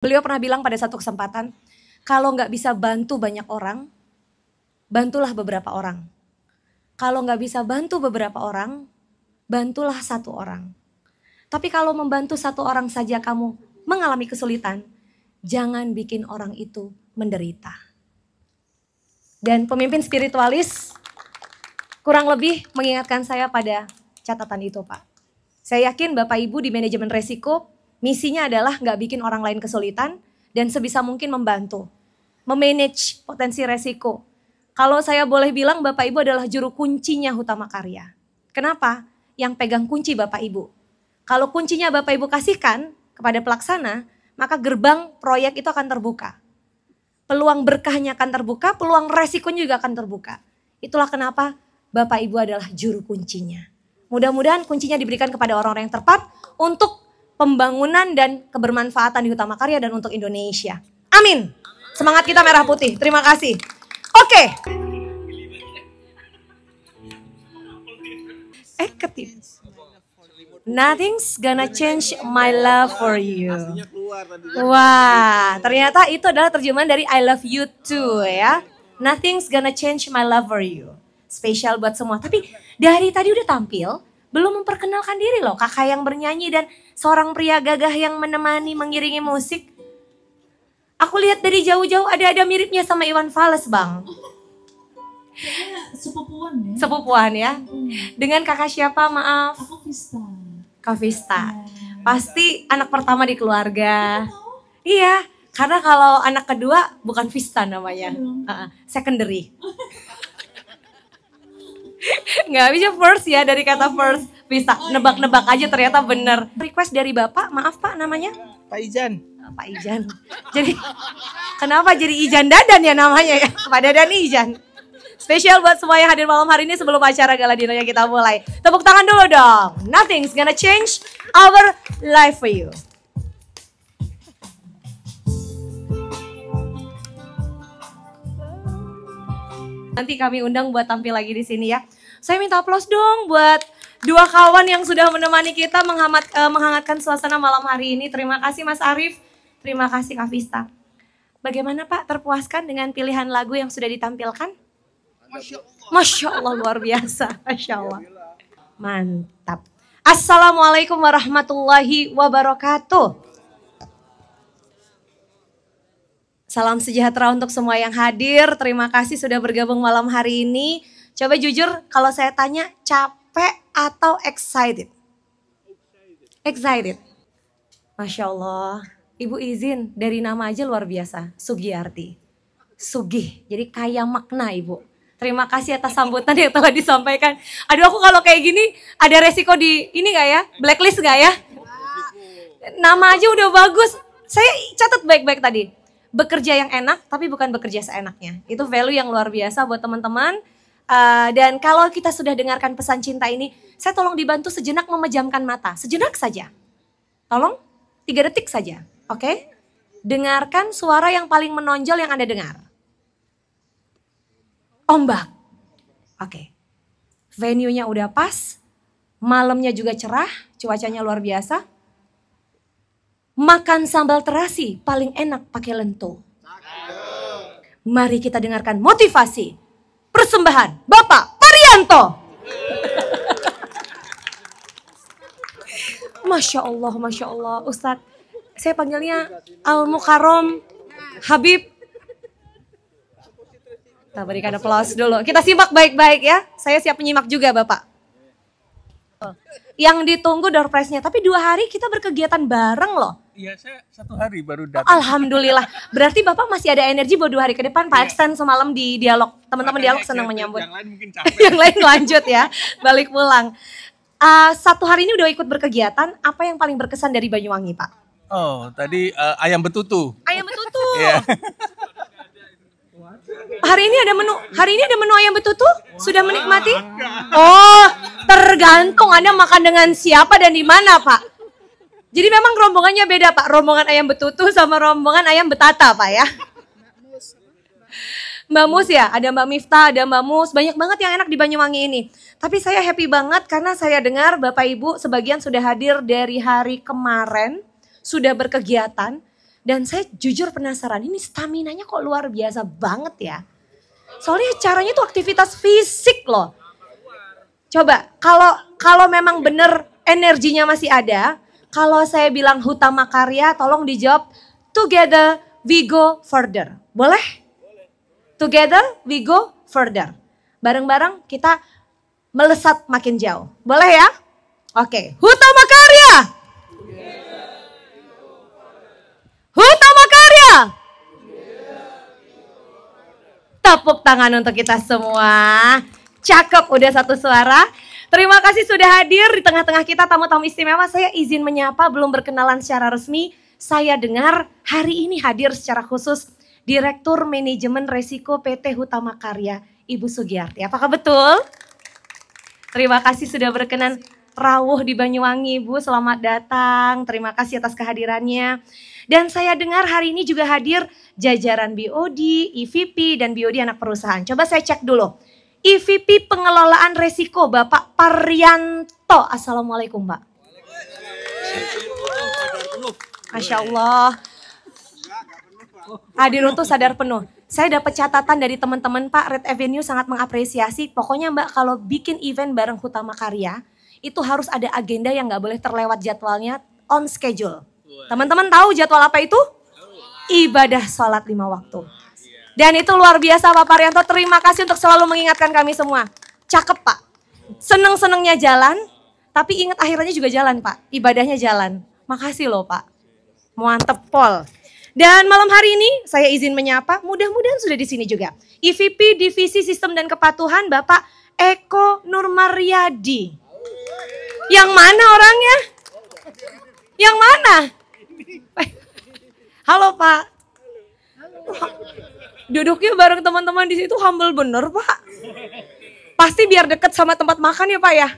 Beliau pernah bilang pada satu kesempatan, kalau nggak bisa bantu banyak orang, bantulah beberapa orang. Kalau nggak bisa bantu beberapa orang, bantulah satu orang. Tapi kalau membantu satu orang saja kamu mengalami kesulitan, jangan bikin orang itu menderita. Dan pemimpin spiritualis kurang lebih mengingatkan saya pada catatan itu, Pak. Saya yakin Bapak Ibu di manajemen resiko, misinya adalah nggak bikin orang lain kesulitan dan sebisa mungkin membantu. Memanage potensi resiko. Kalau saya boleh bilang Bapak Ibu adalah juru kuncinya Hutama Karya. Kenapa? Yang pegang kunci Bapak Ibu. Kalau kuncinya Bapak Ibu kasihkan kepada pelaksana, maka gerbang proyek itu akan terbuka. Peluang berkahnya akan terbuka, peluang resikonya juga akan terbuka. Itulah kenapa Bapak Ibu adalah juru kuncinya. Mudah-mudahan kuncinya diberikan kepada orang-orang yang tepat untuk pembangunan dan kebermanfaatan di Hutama Karya dan untuk Indonesia. Amin. Semangat kita merah putih. Terima kasih. Oke. Ketip. Nothing's gonna change my love for you. Wah, ternyata itu adalah terjemahan dari I love you too ya. Nothing's gonna change my love for you. Spesial buat semua. Tapi dari tadi udah tampil, belum memperkenalkan diri loh. Kakak yang bernyanyi dan seorang pria gagah yang menemani mengiringi musik. Aku lihat dari jauh-jauh ada miripnya sama Iwan Fals, Bang. Sepupuan ya. Sepupuan ya. Dengan kakak siapa, maaf? Aku Vista. Kak Vista. Pasti anak pertama di keluarga. Iya, karena kalau anak kedua bukan Vista namanya. Secondary. Nggak bisa first ya, dari kata first. Vista, nebak-nebak aja ternyata bener. Request dari Bapak, maaf Pak namanya? Pak Ijan. Pak Ijan. Jadi, kenapa jadi Ijan Dadan ya namanya ya? Pak Dadan Ijan. Spesial buat semua yang hadir malam hari ini sebelum acara Gala Dinnernya kita mulai. Tepuk tangan dulu dong. Nothing's gonna change our life for you. Nanti kami undang buat tampil lagi di sini ya. Saya minta aplaus dong buat dua kawan yang sudah menemani kita menghangatkan suasana malam hari ini. Terima kasih Mas Arief, terima kasih Kak Vista. Bagaimana Pak, terpuaskan dengan pilihan lagu yang sudah ditampilkan? Masya Allah, luar biasa. Masya Allah. Mantap. Assalamualaikum warahmatullahi wabarakatuh. Salam sejahtera untuk semua yang hadir. Terima kasih sudah bergabung malam hari ini. Coba jujur, kalau saya tanya capek atau excited? Excited. Masya Allah. Ibu izin, dari nama aja luar biasa. Sugiyarti. Sugih, jadi kaya makna Ibu. Terima kasih atas sambutan yang telah disampaikan. Aduh, aku kalau kayak gini ada resiko di ini gak ya? Blacklist gak ya? Nama aja udah bagus. Saya catat baik-baik tadi. Bekerja yang enak tapi bukan bekerja seenaknya. Itu value yang luar biasa buat teman-teman. Dan kalau kita sudah dengarkan pesan cinta ini, saya tolong dibantu sejenak memejamkan mata. Sejenak saja. Tolong 3 detik saja. Oke? Dengarkan suara yang paling menonjol yang Anda dengar. Ombak. Oke. Venue-nya udah pas. Malamnya juga cerah. Cuacanya luar biasa. Makan sambal terasi paling enak pakai lento. Mari kita dengarkan motivasi. Persembahan Bapak Parianto. Masya Allah Ustadz. Saya panggilnya Al-Mukarram Habib. Kita berikan aplaus dulu. Kita simak baik-baik ya. Saya siap menyimak juga Bapak. Yang ditunggu door prize-nya. Tapi 2 hari kita berkegiatan bareng loh. Iya, saya 1 hari baru datang. Alhamdulillah. Berarti Bapak masih ada energi buat 2 hari ke depan. Pak Extend semalam di dialog. Teman-teman dialog senang menyambut. Yang lain mungkin capek. Yang lain lanjut ya. Balik pulang. 1 hari ini udah ikut berkegiatan. Apa yang paling berkesan dari Banyuwangi Pak? Oh, tadi ayam betutu. Ayam betutu. Iya. Hari ini ada menu ayam betutu? Sudah menikmati? Oh, tergantung Anda makan dengan siapa dan di mana, Pak. Jadi memang rombongannya beda, Pak. Rombongan ayam betutu sama rombongan ayam betata, Pak ya. Mbak Mus ya, ada Mbak Miftah, ada Mbak Mus. Banyak banget yang enak di Banyuwangi ini. Tapi saya happy banget karena saya dengar Bapak Ibu sebagian sudah hadir dari hari kemarin. Sudah berkegiatan. Dan saya jujur penasaran, ini staminanya kok luar biasa banget ya. Soalnya caranya tuh aktivitas fisik loh. Coba kalau memang bener energinya masih ada, kalau saya bilang Hutama Karya tolong dijawab together we go further. Boleh? Together we go further. Bareng-bareng kita melesat makin jauh. Boleh ya? Oke, Hutama Karya. Hutama Karya. Tepuk tangan untuk kita semua. Cakep, udah satu suara. Terima kasih sudah hadir di tengah-tengah kita tamu-tamu istimewa. Saya izin menyapa, belum berkenalan secara resmi. Saya dengar hari ini hadir secara khusus Direktur Manajemen Resiko PT Hutama Karya, Ibu Sugiyarti. Apakah betul? Terima kasih sudah berkenan rawuh di Banyuwangi, Bu. Selamat datang. Terima kasih atas kehadirannya. Dan saya dengar hari ini juga hadir jajaran BOD, EVP, dan BOD anak perusahaan. Coba saya cek dulu. EVP Pengelolaan Resiko, Bapak Paryanto. Assalamualaikum, Pak. Masya Allah. Hadir utuh sadar penuh. Saya dapat catatan dari teman-teman Pak, Red Avenue sangat mengapresiasi. Pokoknya Mbak kalau bikin event bareng Hutama Karya, itu harus ada agenda yang gak boleh terlewat jadwalnya on schedule. Teman-teman tahu jadwal apa itu? Ibadah sholat 5 waktu. Dan itu luar biasa Pak Paryanto, terima kasih untuk selalu mengingatkan kami semua. Cakep Pak, seneng-senengnya jalan, tapi ingat akhirannya juga jalan Pak, ibadahnya jalan. Makasih loh Pak, mantep pol. Dan malam hari ini saya izin menyapa, mudah-mudahan sudah di sini juga. EVP Divisi Sistem dan Kepatuhan Bapak Eko Nurmaryadi. Yang mana orangnya? Yang mana? Halo Pak. Duduknya bareng teman-teman di situ humble bener Pak. Pasti biar deket sama tempat makan ya Pak ya.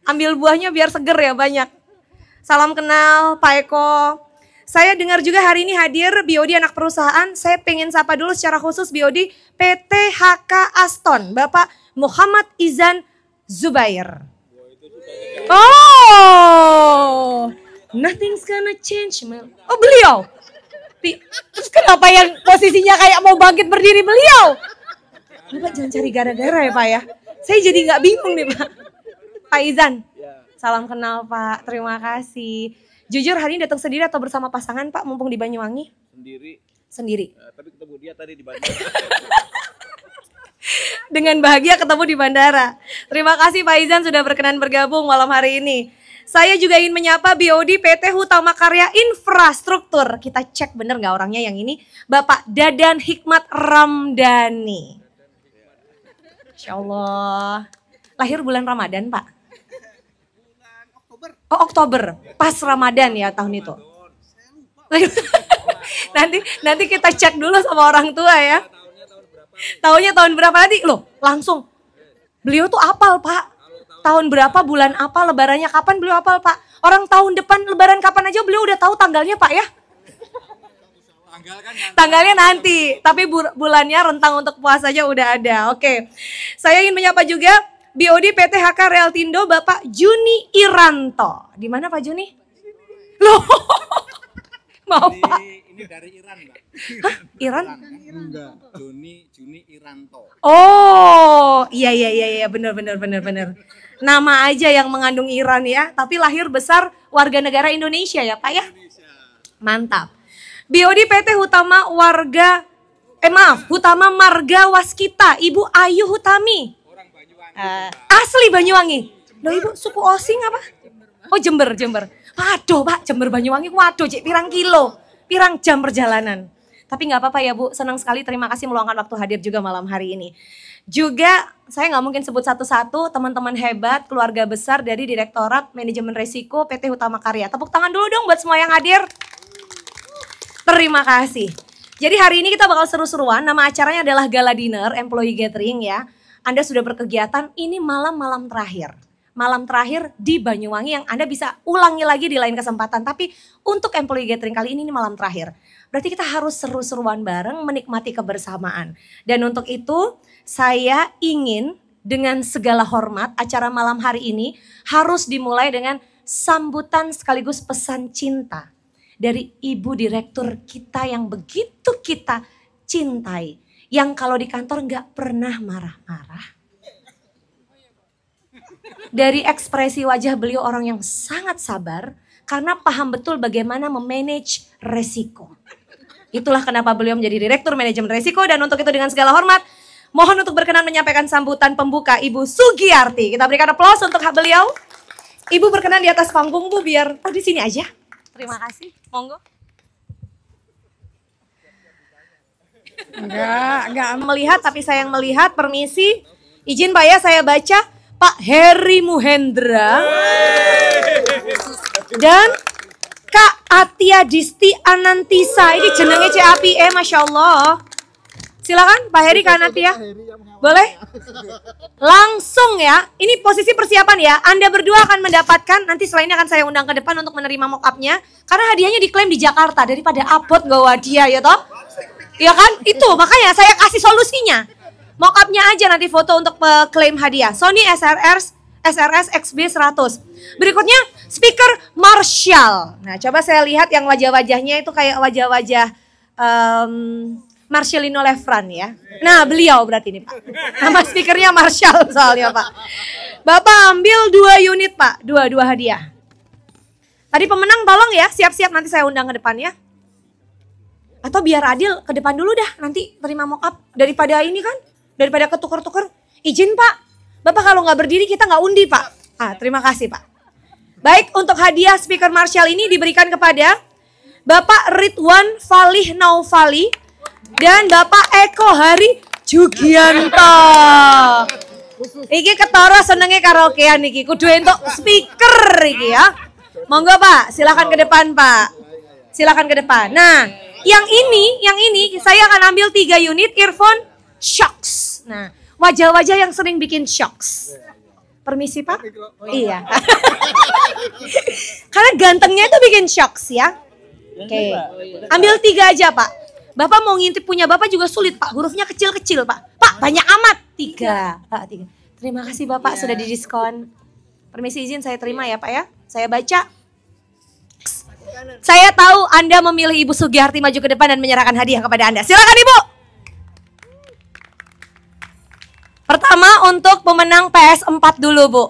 Ambil buahnya biar seger ya banyak. Salam kenal Pak Eko. Saya dengar juga hari ini hadir BOD anak perusahaan. Saya pengen sapa dulu secara khusus BOD PT HK Aston. Bapak Muhammad Izan Zubair. Oh, nothing's gonna change. Oh beliau. Terus kenapa yang posisinya kayak mau bangkit berdiri beliau? Bapak jangan cari gara-gara ya Pak ya. Saya jadi nggak bingung nih Pak. Pak Izan, salam kenal Pak. Terima kasih. Jujur hari ini datang sendiri atau bersama pasangan Pak mumpung di Banyuwangi? Sendiri. Tapi ketemu dia tadi di bandara. Dengan bahagia ketemu di bandara. Terima kasih Pak Izan sudah berkenan bergabung malam hari ini. Saya juga ingin menyapa BOD PT Hutama Karya Infrastruktur. Kita cek bener gak orangnya yang ini. Bapak Dadan Hikmat Ramdhani. Insya Allah. Lahir bulan Ramadan Pak? Oh Oktober. Pas Ramadan ya tahun itu. nanti kita cek dulu sama orang tua ya. Tahunnya tahun berapa nanti? Loh langsung. Beliau tuh apal Pak. Tahun berapa, bulan apa, lebarannya kapan beliau hafal Pak. Orang tahun depan lebaran kapan aja beliau udah tahu tanggalnya Pak ya. Tanggalnya nanti, tapi bulannya rentang untuk puasanya udah ada. Oke, saya ingin menyapa juga BOD PT HK Realtindo Bapak Juni Iranto. Di mana Pak Juni? Loh, mau Pak. Ini dari Iran Mbak. Hah? Iran? Enggak, Juni Iranto. Oh, iya benar. Nama aja yang mengandung Iran ya, tapi lahir besar warga negara Indonesia ya Pak ya. Mantap. BOD PT Hutama Hutama Marga Waskita, Ibu Ayu Hutami. Orang Banyuwangi. Asli Banyuwangi. Loh Ibu suku Osing apa? Oh Jember. Waduh Pak, Jember Banyuwangi, waduh cek pirang kilo, pirang jam perjalanan. Tapi nggak apa-apa ya Bu, senang sekali, terima kasih meluangkan waktu hadir juga malam hari ini. Juga saya nggak mungkin sebut satu-satu teman-teman hebat, keluarga besar dari Direktorat Manajemen Resiko PT Hutama Karya. Tepuk tangan dulu dong buat semua yang hadir. Terima kasih. Jadi hari ini kita bakal seru-seruan, nama acaranya adalah Gala Dinner, Employee Gathering ya. Anda sudah berkegiatan, ini malam-malam terakhir. Malam terakhir di Banyuwangi yang Anda bisa ulangi lagi di lain kesempatan. Tapi untuk Employee Gathering kali ini malam terakhir. Berarti kita harus seru-seruan bareng, menikmati kebersamaan. Dan untuk itu saya ingin dengan segala hormat acara malam hari ini harus dimulai dengan sambutan sekaligus pesan cinta dari ibu direktur kita yang begitu kita cintai. Yang kalau di kantor nggak pernah marah-marah. Dari ekspresi wajah beliau orang yang sangat sabar karena paham betul bagaimana memanage resiko. Itulah kenapa beliau menjadi Direktur Manajemen Resiko dan untuk itu dengan segala hormat mohon untuk berkenan menyampaikan sambutan pembuka Ibu Sugiyarti. Kita berikan aplaus untuk beliau. Ibu berkenan di atas panggung Bu biar di sini aja. Terima kasih. Monggo. Enggak melihat tapi saya yang melihat. Permisi. Izin Pak ya saya baca. Pak Heri Muhendra. Dan Kak Atia Disti Anantisa. Ini jenenge CAPE Masya Allah. Silakan Pak Heri, Kak Atia. Boleh? Langsung ya. Ini posisi persiapan ya. Anda berdua akan mendapatkan. Nanti setelah ini akan saya undang ke depan untuk menerima mock-up-nya. Karena hadiahnya diklaim di Jakarta. Daripada abot gak hadiah ya toh. Ya kan? Itu makanya saya kasih solusinya. Mock-up-nya aja nanti foto untuk klaim hadiah. Sony SRS XB 100. Berikutnya speaker Marshall. Nah coba saya lihat yang wajah-wajahnya itu kayak wajah-wajah Marcelino Lefran ya. Nah beliau berarti ini Pak. Nama speakernya Marshall soalnya Pak. Bapak ambil 2 unit Pak. 2 hadiah. Tadi pemenang tolong ya siap-siap nanti saya undang ke depan ya. Atau biar adil ke depan dulu dah nanti terima mock up. Daripada ini kan. Daripada ketuker-tuker. Izin Pak. Bapak kalau nggak berdiri kita nggak undi Pak. Terima kasih Pak. Baik untuk hadiah speaker Marshall ini diberikan kepada Bapak Ridwan Falih Naufali dan Bapak Eko Hari Jugianto. Iki ketara senenge karaokean iki, kudu entuk speaker iki ya. Monggo Pak, silakan ke depan Pak. Silakan ke depan. Nah, yang ini saya akan ambil 3 unit earphone Shocks. Nah, wajah-wajah yang sering bikin shocks. Permisi Pak? Iya. Karena gantengnya itu bikin shocks ya. Oke. Ambil 3 aja Pak. Bapak mau ngintip punya Bapak juga sulit Pak. Hurufnya kecil-kecil Pak. Pak banyak amat. 3. Pak 3. Terima kasih Bapak sudah didiskon. Permisi izin saya terima ya Pak ya. Saya baca. Saya tahu Anda memilih Ibu Sugiyarti maju ke depan dan menyerahkan hadiah kepada Anda. Silakan Ibu. Pertama untuk pemenang PS4 dulu Bu.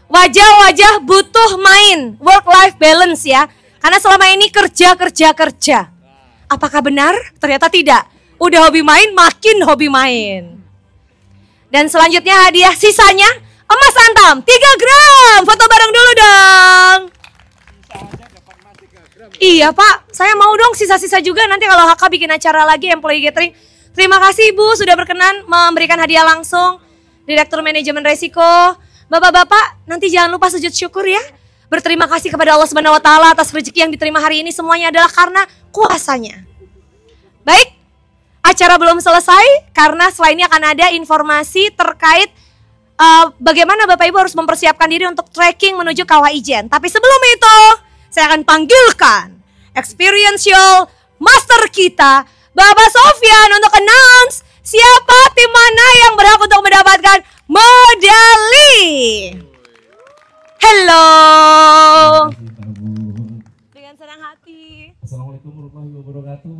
Wajah-wajah butuh main, work-life balance ya. Karena selama ini kerja. Apakah benar? Ternyata tidak. Udah hobi main, makin hobi main. Dan selanjutnya hadiah sisanya emas antam 3 gram. Foto bareng dulu dong. Iya Pak, saya mau dong sisa-sisa juga nanti kalau HK bikin acara lagi employee gathering. Terima kasih Ibu sudah berkenan memberikan hadiah langsung. Direktur Manajemen Resiko. Bapak-bapak nanti jangan lupa sujud syukur ya. Berterima kasih kepada Allah Subhanahu wa taala atas rezeki yang diterima hari ini semuanya adalah karena kuasanya. Baik, acara belum selesai karena setelah ini akan ada informasi terkait bagaimana Bapak Ibu harus mempersiapkan diri untuk trekking menuju Kawah Ijen. Tapi sebelum itu, saya akan panggilkan experiential master kita, Bapak Sofyan untuk announce siapa tim mana yang berhak untuk mendapatkan medali. Hello. Dengan senang hati. Assalamualaikum warahmatullahi wabarakatuh.